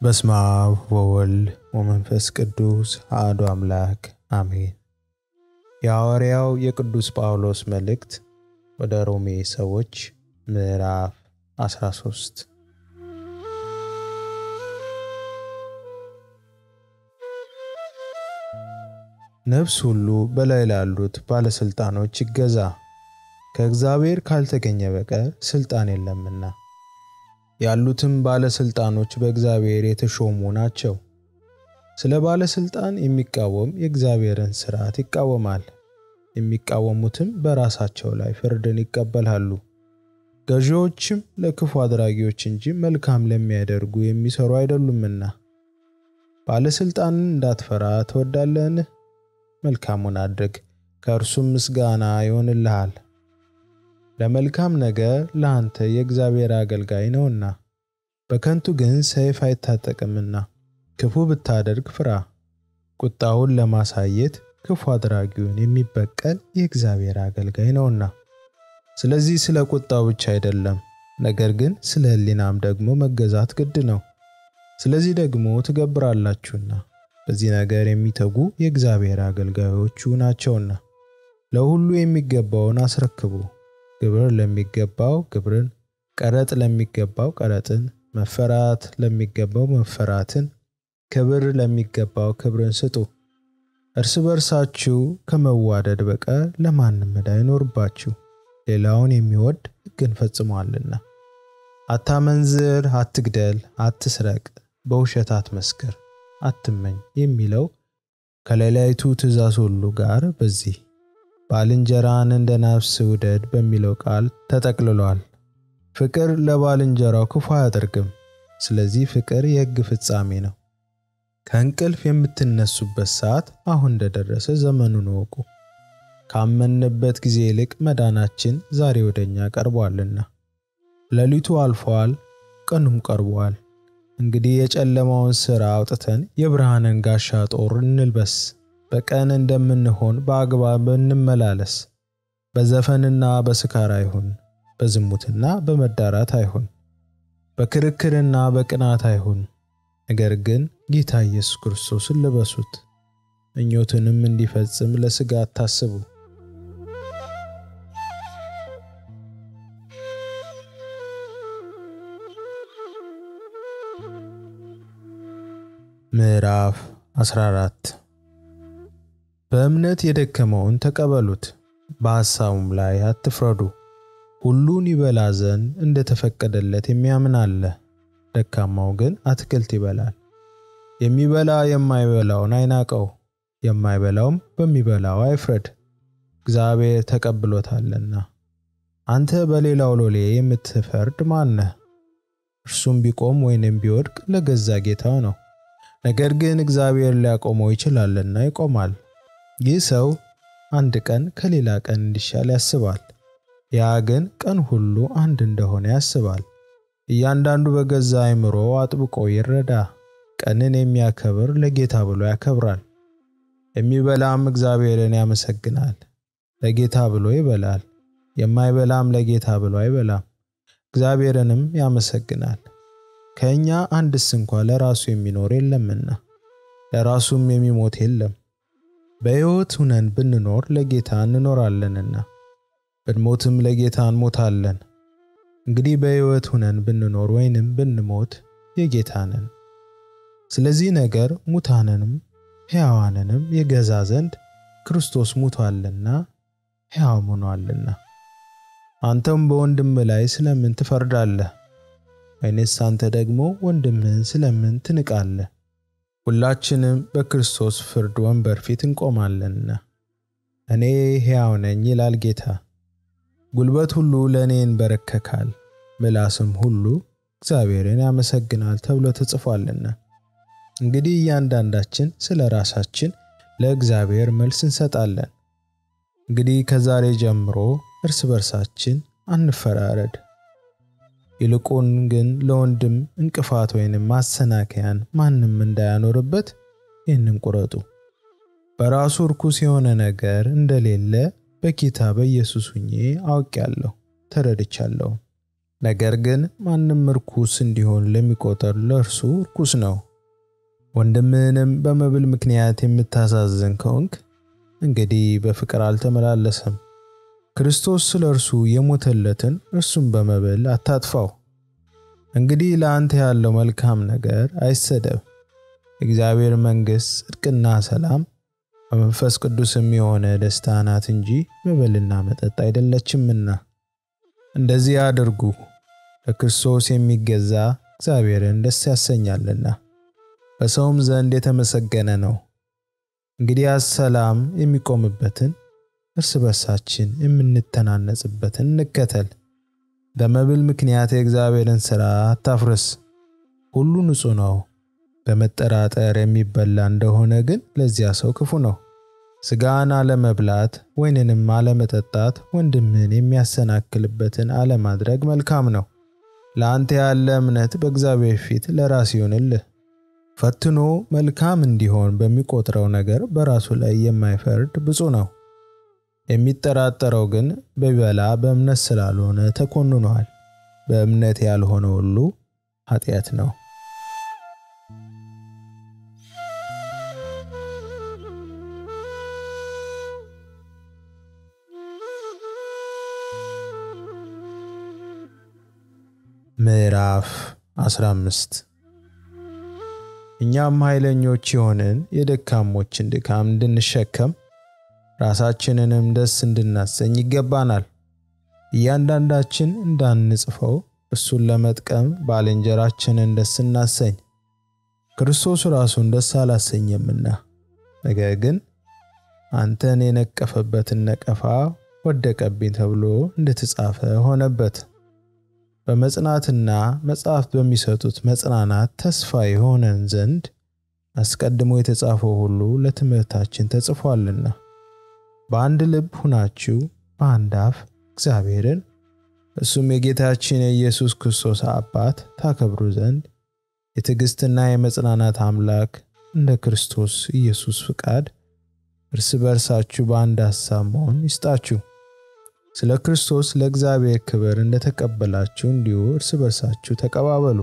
በስመ አብ ወወልድ ወመንፈስ ቅዱስ አሐዱ አምላክ አሜን። የሐዋርያው የቅዱስ ጳውሎስ መልእክት ወደ ሮሜ ሰዎች ምዕራፍ 13። ነፍስ ሁሉ በላይ ላሉት ባለስልጣኖች ይገዛ፣ ከእግዚአብሔር ካልተገኘ በቀር ስልጣን የለምና። ያሉትም ባለስልጣኖች በእግዚአብሔር የተሾሙ ናቸው። ስለ ባለስልጣን የሚቃወም የእግዚአብሔርን ሥርዓት ይቃወማል፣ የሚቃወሙትም በራሳቸው ላይ ፍርድን ይቀበላሉ። ገዢዎችም ለክፉ አድራጊዎች እንጂ መልካም ለሚያደርጉ የሚሰሩ አይደሉምና። ባለስልጣንን እንዳትፈራ ትወዳለህን? መልካሙን አድርግ፣ ከእርሱም ምስጋና ይሆንልሃል። ለመልካም ነገር ለአንተ የእግዚአብሔር አገልጋይ ነውና። በከንቱ ግን ሰይፍ አይታጠቅምና። ክፉ ብታደርግ ፍራ፣ ቁጣውን ለማሳየት ክፉ አድራጊውን የሚበቀል የእግዚአብሔር አገልጋይ ነውና። ስለዚህ ስለ ቁጣው ብቻ አይደለም፣ ነገር ግን ስለ ሕሊናም ደግሞ መገዛት ግድ ነው። ስለዚህ ደግሞ ትገብራላችሁና በዚህ ነገር የሚተጉ የእግዚአብሔር አገልጋዮቹ ናቸውና። ለሁሉ የሚገባውን አስረክቡ። ግብር ለሚገባው ግብርን፣ ቀረጥ ለሚገባው ቀረጥን፣ መፈራት ለሚገባው መፈራትን፣ ክብር ለሚገባው ክብርን ስጡ። እርስ በርሳችሁ ከመዋደድ በቀር ለማንም ዕዳ አይኖርባችሁ። ሌላውን የሚወድ ሕግን ፈጽሟልና። አታመንዝር፣ አትግደል፣ አትስረቅ፣ በውሸት አትመስክር፣ አትመኝ የሚለው ከሌላይቱ ትእዛዝ ሁሉ ጋር በዚህ ባልንጀራን እንደ ነፍስህ ውደድ በሚለው ቃል ተጠቅልሏል። ፍቅር ለባልንጀራው ክፉ አያደርግም። ስለዚህ ፍቅር የሕግ ፍጻሜ ነው። ከእንቅልፍ የምትነሱበት ሰዓት አሁን እንደደረሰ ዘመኑን እወቁ። ካመንበት ጊዜ ይልቅ መዳናችን ዛሬ ወደኛ ቀርቧልና። ሌሊቱ አልፏል፣ ቀኑም ቀርቧል። እንግዲህ የጨለማውን ሥራ አውጥተን የብርሃንን ጋሻ ጦር እንልበስ። በቀን እንደምንሆን በአግባብ እንመላለስ። በዘፈንና በስካር አይሁን፣ በዝሙትና በመዳራት አይሁን፣ በክርክርና በቅናት አይሁን። ነገር ግን ጌታ ኢየሱስ ክርስቶስን ልበሱት። ምኞትንም እንዲፈጽም ለሥጋ አታስቡ። ምዕራፍ 14። በእምነት የደከመውን ተቀበሉት፣ በሐሳቡም ላይ አትፍረዱ። ሁሉን ይበላ ዘንድ እንደተፈቀደለት የሚያምን አለ። ደካማው ግን አትክልት ይበላል። የሚበላ የማይበላውን አይናቀው፣ የማይበላውም በሚበላው አይፍረድ፣ እግዚአብሔር ተቀብሎታልና። አንተ በሌላው ሎሌ የምትፈርድ ማን ነህ? እርሱም ቢቆም ወይንም ቢወድቅ ለገዛ ጌታው ነው። ነገር ግን እግዚአብሔር ሊያቆመው ይችላልና ይቆማል። ይህ ሰው አንድ ቀን ከሌላ ቀን እንዲሻል ያስባል፣ ያ ግን ቀን ሁሉ አንድ እንደሆነ ያስባል። እያንዳንዱ በገዛ አእምሮ አጥብቆ ይረዳ። ቀንን የሚያከብር ለጌታ ብሎ ያከብራል። የሚበላም እግዚአብሔርን ያመሰግናል፣ ለጌታ ብሎ ይበላል። የማይበላም ለጌታ ብሎ አይበላም፣ እግዚአብሔርንም ያመሰግናል። ከእኛ አንድስ እንኳ ለራሱ የሚኖር የለምና ለራሱም የሚሞት የለም። በሕይወት ሆነን ብንኖር ለጌታ እንኖራለንና ብንሞትም ለጌታ እንሞታለን። እንግዲህ በሕይወት ሆነን ብንኖር ወይንም ብንሞት የጌታ ነን። ስለዚህ ነገር ሙታንንም ሕያዋንንም የገዛ ዘንድ ክርስቶስ ሙቷልና ሕያው ሆኗልና። አንተም በወንድም ላይ ስለምን ትፈርዳለህ? ወይንስ አንተ ደግሞ ወንድምህን ስለምን ትንቃለህ? ሁላችንም በክርስቶስ ፍርድ ወንበር ፊት እንቆማለንና። እኔ ሕያው ነኝ ይላል ጌታ፣ ጉልበት ሁሉ ለእኔ ይንበረከካል፣ ምላስም ሁሉ እግዚአብሔርን ያመሰግናል ተብሎ ተጽፏልና። እንግዲህ እያንዳንዳችን ስለ ራሳችን ለእግዚአብሔር መልስ እንሰጣለን። እንግዲህ ከዛሬ ጀምሮ እርስ በርሳችን አንፈራረድ። ይልቁን ግን ለወንድም እንቅፋት ወይንም ማሰናከያን ማንም እንዳያኖርበት ይህንን ቁረጡ። በራሱ ርኩስ የሆነ ነገር እንደሌለ በጌታ በኢየሱስ ሆኜ አውቄአለሁ፣ ተረድቻለሁ። ነገር ግን ማንም ርኩስ እንዲሆን ለሚቆጠር ለእርሱ ርኩስ ነው። ወንድምህንም በመብል ምክንያት የምታሳዝን ከሆንክ እንግዲህ በፍቅር አልተመላለሰም። ክርስቶስ ስለ እርሱ የሞተለትን እርሱም በመብል አታጥፋው። እንግዲህ ለአንተ ያለው መልካም ነገር አይሰደብ። እግዚአብሔር መንግሥት ጽድቅና ሰላም በመንፈስ ቅዱስም የሆነ ደስታ ናት እንጂ መብልና መጠጥ አይደለችምና። እንደዚህ አድርጉ፣ ለክርስቶስ የሚገዛ እግዚአብሔርን ደስ ያሰኛልና በሰውም ዘንድ የተመሰገነ ነው። እንግዲህ ሰላም የሚቆምበትን እርስ በርሳችን የምንተናነጽበትን እንከተል። በመብል ምክንያት የእግዚአብሔርን ሥራ አታፍርስ። ሁሉ ንጹሕ ነው። በመጠራጠር የሚበላ እንደሆነ ግን ለዚያ ሰው ክፉ ነው። ሥጋን አለመብላት ወይንንም አለመጠጣት ወንድምህን የሚያሰናክልበትን አለማድረግ መልካም ነው። ለአንተ ያለ እምነት በእግዚአብሔር ፊት ለራስ ይሁንልህ። ፈትኖ መልካም እንዲሆን በሚቆጥረው ነገር በራሱ ላይ የማይፈርድ ብፁዕ ነው። የሚጠራጠረው ግን በቢበላ በእምነት ስላልሆነ ተኮንኗል። በእምነት ያልሆነ ሁሉ ኃጢአት ነው። ምዕራፍ 15 እኛም ኃይለኞች የሆንን የደካሞችን ድካም እንድንሸከም ራሳችንንም ደስ እንድናሰኝ ይገባናል። እያንዳንዳችን እንዳንጽፈው እሱን ለመጥቀም ባልንጀራችንን ደስ እናሰኝ። ክርስቶስ ራሱን ደስ አላሰኘምና፣ ነገር ግን አንተን የነቀፈበትን ነቀፋ ወደቀብኝ ተብሎ እንደተጻፈ ሆነበት። በመጽናትና መጽሐፍት በሚሰጡት መጽናናት ተስፋ የሆነን ዘንድ አስቀድሞ የተጻፈው ሁሉ ለትምህርታችን ተጽፏልና። በአንድ ልብ ሁናችሁ በአንድ አፍ እግዚአብሔርን እሱም የጌታችን የኢየሱስ ክርስቶስ አባት ታከብሩ ዘንድ የትዕግስትና የመጽናናት አምላክ እንደ ክርስቶስ ኢየሱስ ፍቃድ እርስ በርሳችሁ በአንድ ሐሳብ መሆን ይስጣችሁ። ስለ ክርስቶስ ለእግዚአብሔር ክብር እንደተቀበላችሁ እንዲሁ እርስ በርሳችሁ ተቀባበሉ።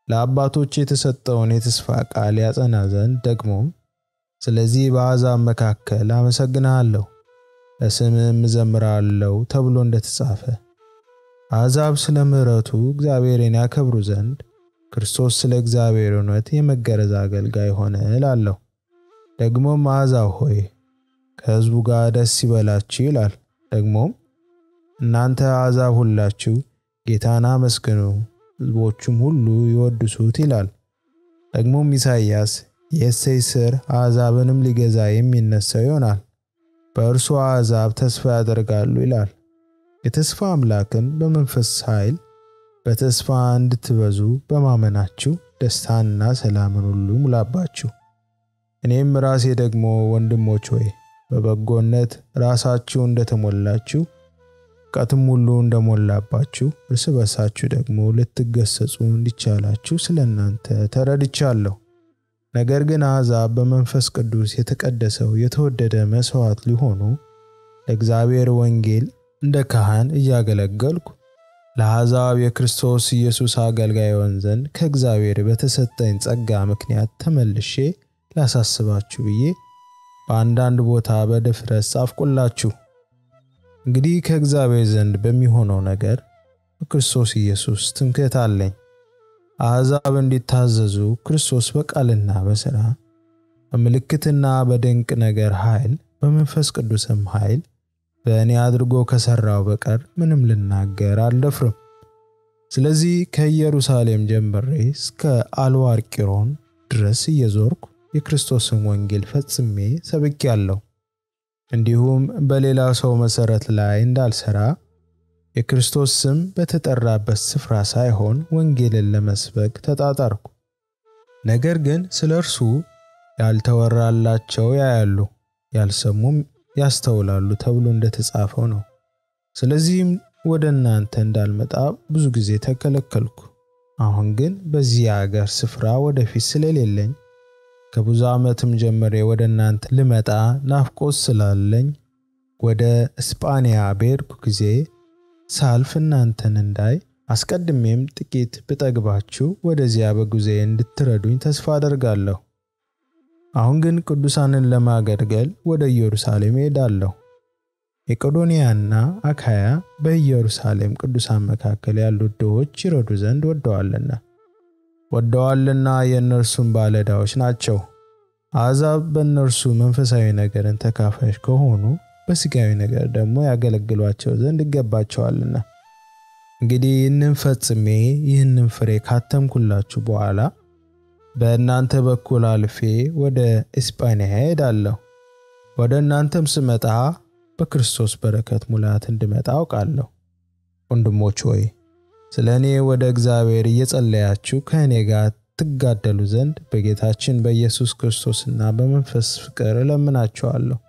ለአባቶች የተሰጠውን የተስፋ ቃል ያጸና ዘንድ ደግሞም ስለዚህ በአሕዛብ መካከል አመሰግንሃለሁ፣ ለስምህም እዘምራለሁ ተብሎ እንደተጻፈ አሕዛብ ስለ ምሕረቱ እግዚአብሔርን ያከብሩ ዘንድ ክርስቶስ ስለ እግዚአብሔር እውነት የመገረዝ አገልጋይ ሆነ እላለሁ። ደግሞም አሕዛብ ሆይ ከሕዝቡ ጋር ደስ ይበላችሁ ይላል። ደግሞም እናንተ አሕዛብ ሁላችሁ ጌታን አመስግኑ፣ ሕዝቦቹም ሁሉ ይወድሱት ይላል። ደግሞም ኢሳይያስ የእሴይ ሥር አሕዛብንም ሊገዛ የሚነሳው ይሆናል፣ በእርሱ አሕዛብ ተስፋ ያደርጋሉ ይላል። የተስፋ አምላክም በመንፈስ ኃይል በተስፋ እንድትበዙ በማመናችሁ ደስታንና ሰላምን ሁሉ ሙላባችሁ። እኔም ራሴ ደግሞ ወንድሞች ሆይ በበጎነት ራሳችሁ እንደተሞላችሁ ዕውቀትም ሁሉ እንደሞላባችሁ እርስ በርሳችሁ ደግሞ ልትገሰጹ እንዲቻላችሁ ስለናንተ ተረድቻለሁ። ነገር ግን አሕዛብ በመንፈስ ቅዱስ የተቀደሰው የተወደደ መስዋዕት ሊሆኑ ለእግዚአብሔር ወንጌል እንደ ካህን እያገለገልኩ ለአሕዛብ የክርስቶስ ኢየሱስ አገልጋይ ሆን ዘንድ ከእግዚአብሔር በተሰጠኝ ጸጋ ምክንያት ተመልሼ ላሳስባችሁ ብዬ በአንዳንድ ቦታ በድፍረት ጻፍኩላችሁ። እንግዲህ ከእግዚአብሔር ዘንድ በሚሆነው ነገር በክርስቶስ ኢየሱስ ትምክህት አለኝ። አሕዛብ እንዲታዘዙ ክርስቶስ በቃልና በሥራ በምልክትና በድንቅ ነገር ኃይል በመንፈስ ቅዱስም ኃይል በእኔ አድርጎ ከሠራው በቀር ምንም ልናገር አልደፍርም። ስለዚህ ከኢየሩሳሌም ጀምሬ እስከ አልዋርቂሮን ድረስ እየዞርኩ የክርስቶስን ወንጌል ፈጽሜ ሰብኬአለሁ። እንዲሁም በሌላ ሰው መሠረት ላይ እንዳልሰራ የክርስቶስ ስም በተጠራበት ስፍራ ሳይሆን ወንጌልን ለመስበክ ተጣጣርኩ። ነገር ግን ስለ እርሱ ያልተወራላቸው ያያሉ፣ ያልሰሙም ያስተውላሉ ተብሎ እንደተጻፈው ነው። ስለዚህም ወደ እናንተ እንዳልመጣ ብዙ ጊዜ ተከለከልኩ። አሁን ግን በዚህ አገር ስፍራ ወደፊት ስለሌለኝ ከብዙ ዓመትም ጀምሬ ወደ እናንተ ልመጣ ናፍቆት ስላለኝ ወደ እስጳንያ በሄድኩ ጊዜ ሳልፍ እናንተን እንዳይ አስቀድሜም ጥቂት ብጠግባችሁ ወደዚያ በጉዜ እንድትረዱኝ ተስፋ አደርጋለሁ። አሁን ግን ቅዱሳንን ለማገልገል ወደ ኢየሩሳሌም እሄዳለሁ። መቄዶንያና አካያ በኢየሩሳሌም ቅዱሳን መካከል ያሉት ድሆች ይረዱ ዘንድ ወደዋልና የእነርሱም ባለዕዳዎች ናቸው። አሕዛብ በእነርሱ መንፈሳዊ ነገርን ተካፋዮች ከሆኑ በሥጋዊ ነገር ደግሞ ያገለግሏቸው ዘንድ ይገባቸዋልና። እንግዲህ ይህንን ፈጽሜ ይህንን ፍሬ ካተምኩላችሁ በኋላ በእናንተ በኩል አልፌ ወደ እስጳንያ እሄዳለሁ። ወደ እናንተም ስመጣ በክርስቶስ በረከት ሙላት እንድመጣ አውቃለሁ። ወንድሞች ሆይ ስለኔ ወደ እግዚአብሔር እየጸለያችሁ ከእኔ ጋር ትጋደሉ ዘንድ በጌታችን በኢየሱስ ክርስቶስና በመንፈስ ፍቅር እለምናችኋለሁ።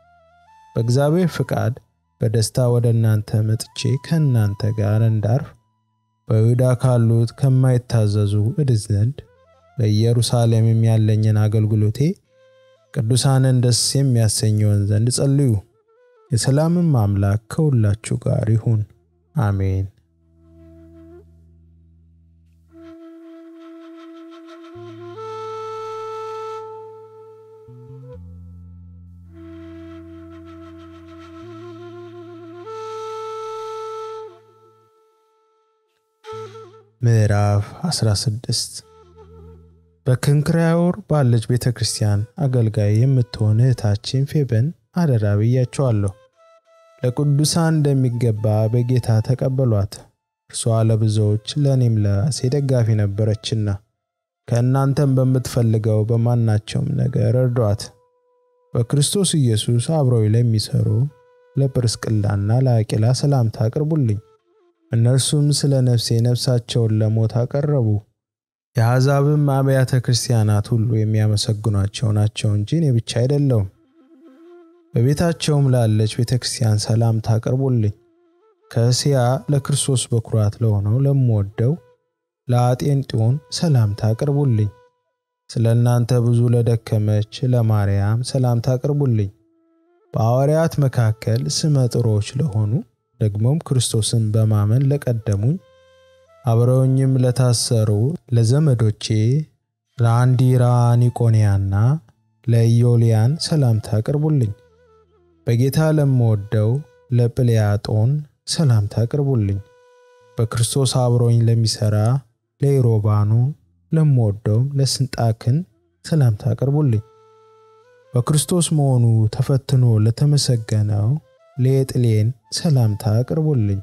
በእግዚአብሔር ፍቃድ በደስታ ወደ እናንተ መጥቼ ከእናንተ ጋር እንዳርፍ በይሁዳ ካሉት ከማይታዘዙ እድን ዘንድ በኢየሩሳሌም ያለኝን አገልግሎቴ ቅዱሳንን ደስ የሚያሰኘውን ዘንድ ጸልዩ። የሰላምም አምላክ ከሁላችሁ ጋር ይሁን። አሜን። ምዕራፍ 16 በክንክራዮር ባለች ቤተክርስቲያን አገልጋይ የምትሆን እህታችን ፌበን አደራ ብያችኋለሁ። ለቅዱሳን እንደሚገባ በጌታ ተቀበሏት። እርሷ ለብዙዎች ለኔም ለራሴ ደጋፊ ነበረችና ከእናንተም በምትፈልገው በማናቸውም ነገር እርዷት። በክርስቶስ ኢየሱስ አብረው ለሚሰሩ ለጵርስቅላና ለአቂላ ሰላምታ አቅርቡልኝ። እነርሱም ስለ ነፍሴ ነፍሳቸውን ለሞት አቀረቡ። የአሕዛብም አብያተ ክርስቲያናት ሁሉ የሚያመሰግኗቸው ናቸው እንጂ እኔ ብቻ አይደለሁም። በቤታቸውም ላለች ቤተክርስቲያን ሰላምታ አቅርቡልኝ። ከእስያ ለክርስቶስ በኩራት ለሆነው ለምወደው ለአጤንጢዮን ሰላምታ አቅርቡልኝ። ስለ እናንተ ብዙ ለደከመች ለማርያም ሰላምታ አቅርቡልኝ። በሐዋርያት መካከል ስመ ጥሩዎች ለሆኑ ደግሞም ክርስቶስን በማመን ለቀደሙኝ አብረውኝም ለታሰሩ ለዘመዶቼ ለአንዲራኒቆንያና ለኢዮልያን ሰላምታ አቅርቡልኝ። በጌታ ለምወደው ለጵልያጦን ሰላምታ አቅርቡልኝ። በክርስቶስ አብሮኝ ለሚሰራ ለኢሮባኑ ለምወደው ለስንጣክን ሰላምታ አቅርቡልኝ። በክርስቶስ መሆኑ ተፈትኖ ለተመሰገነው ለኤጥሌን ሰላምታ አቅርቡልኝ።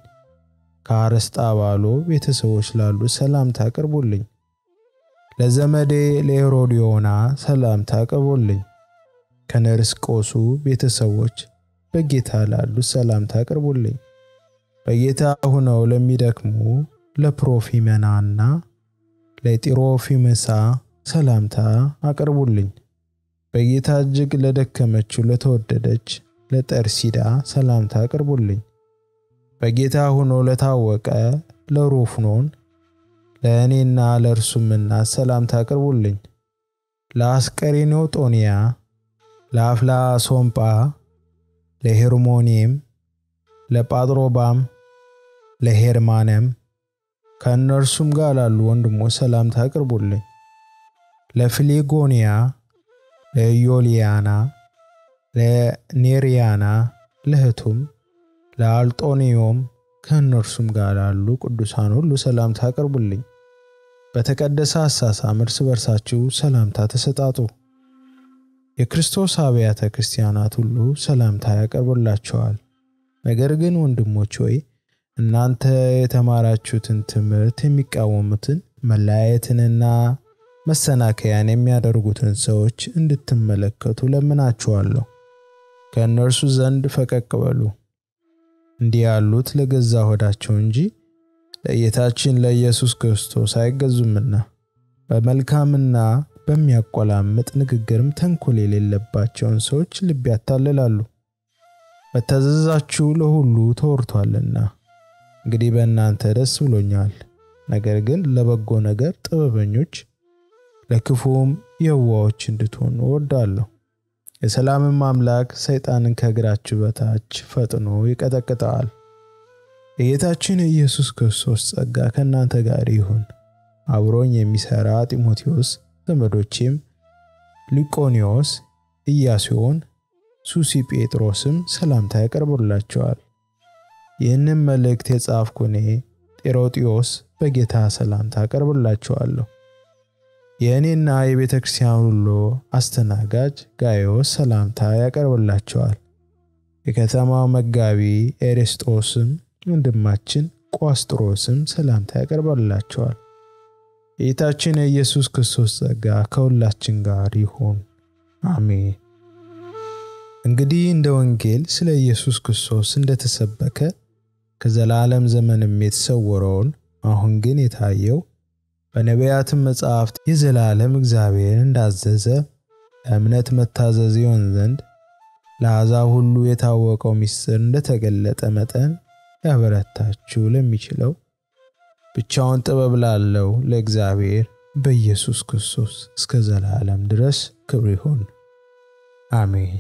ከአርስጣባሎ ቤተሰቦች ላሉ ሰላምታ አቅርቡልኝ። ለዘመዴ ለሄሮዲዮና ሰላምታ አቅርቡልኝ። ከነርስቆሱ ቤተሰቦች በጌታ ላሉ ሰላምታ አቅርቡልኝ። በጌታ ሆነው ለሚደክሙ ለፕሮፊመናና ለጢሮፊመሳ ሰላምታ አቅርቡልኝ። በጌታ እጅግ ለደከመችው ለተወደደች ለጠርሲዳ ሰላምታ አቅርቡልኝ። በጌታ ሆኖ ለታወቀ ለሩፍኖን ለእኔና ለእርሱምና ሰላምታ አቅርቡልኝ። ለአስቀሪኖጦንያ ለአፍላሶምጳ ለሄርሞኔም ለጳጥሮባም ለሄርማንም ከእነርሱም ጋር ላሉ ወንድሞች ሰላምታ አቅርቡልኝ። ለፍሌጎንያ ለኢዮልያና ለኔሪያና ለህቱም ለአልጦኒዮም ከእነርሱም ጋር ላሉ ቅዱሳን ሁሉ ሰላምታ አቅርቡልኝ። በተቀደሰ አሳሳም እርስ በርሳችሁ ሰላምታ ተሰጣጡ። የክርስቶስ አብያተ ክርስቲያናት ሁሉ ሰላምታ ያቀርቡላችኋል። ነገር ግን ወንድሞች ሆይ እናንተ የተማራችሁትን ትምህርት የሚቃወሙትን መላእክትንና መሰናከያን የሚያደርጉትን ሰዎች እንድትመለከቱ ለምናችኋለሁ። ከእነርሱ ዘንድ ፈቀቅ በሉ። እንዲህ ያሉት ለገዛ ሆዳቸው እንጂ ለጌታችን ለኢየሱስ ክርስቶስ አይገዙምና በመልካምና በሚያቆላምጥ ንግግርም ተንኮል የሌለባቸውን ሰዎች ልብ ያታልላሉ። በተዘዛችሁ ለሁሉ ተወርቷልና እንግዲህ በእናንተ ደስ ብሎኛል። ነገር ግን ለበጎ ነገር ጥበበኞች ለክፉም የዋዎች እንድትሆኑ እወዳለሁ። የሰላምም አምላክ ሰይጣንን ከእግራችሁ በታች ፈጥኖ ይቀጠቅጠዋል። የጌታችን ኢየሱስ ክርስቶስ ጸጋ ከእናንተ ጋር ይሁን። አብሮኝ የሚሰራ ጢሞቴዎስ፣ ዘመዶቼም ሊቆኒዮስ፣ ኢያሶን፣ ሱሲጴጥሮስም ሰላምታ ያቀርቡላችኋል። ይህንን መልእክት የጻፍኩ እኔ ጤሮጢዮስ በጌታ ሰላምታ አቀርብላችኋለሁ። የእኔና የቤተ ክርስቲያን ሁሉ አስተናጋጅ ጋይዮስ ሰላምታ ያቀርብላችኋል። የከተማው መጋቢ ኤርስጦስም ወንድማችን ቋስጥሮስም ሰላምታ ያቀርብላችኋል። የጌታችን የኢየሱስ ክርስቶስ ጸጋ ከሁላችን ጋር ይሁን። አሜን። እንግዲህ እንደ ወንጌል ስለ ኢየሱስ ክርስቶስ እንደተሰበከ ከዘላለም ዘመንም የተሰወረውን አሁን ግን የታየው በነቢያትም መጻሕፍት የዘላለም እግዚአብሔር እንዳዘዘ ለእምነት መታዘዝ ይሆን ዘንድ ለአሕዛብ ሁሉ የታወቀው ምስጢር እንደተገለጠ መጠን ያበረታችሁ ለሚችለው ብቻውን ጥበብ ላለው ለእግዚአብሔር በኢየሱስ ክርስቶስ እስከ ዘላለም ድረስ ክብር ይሁን። አሜን።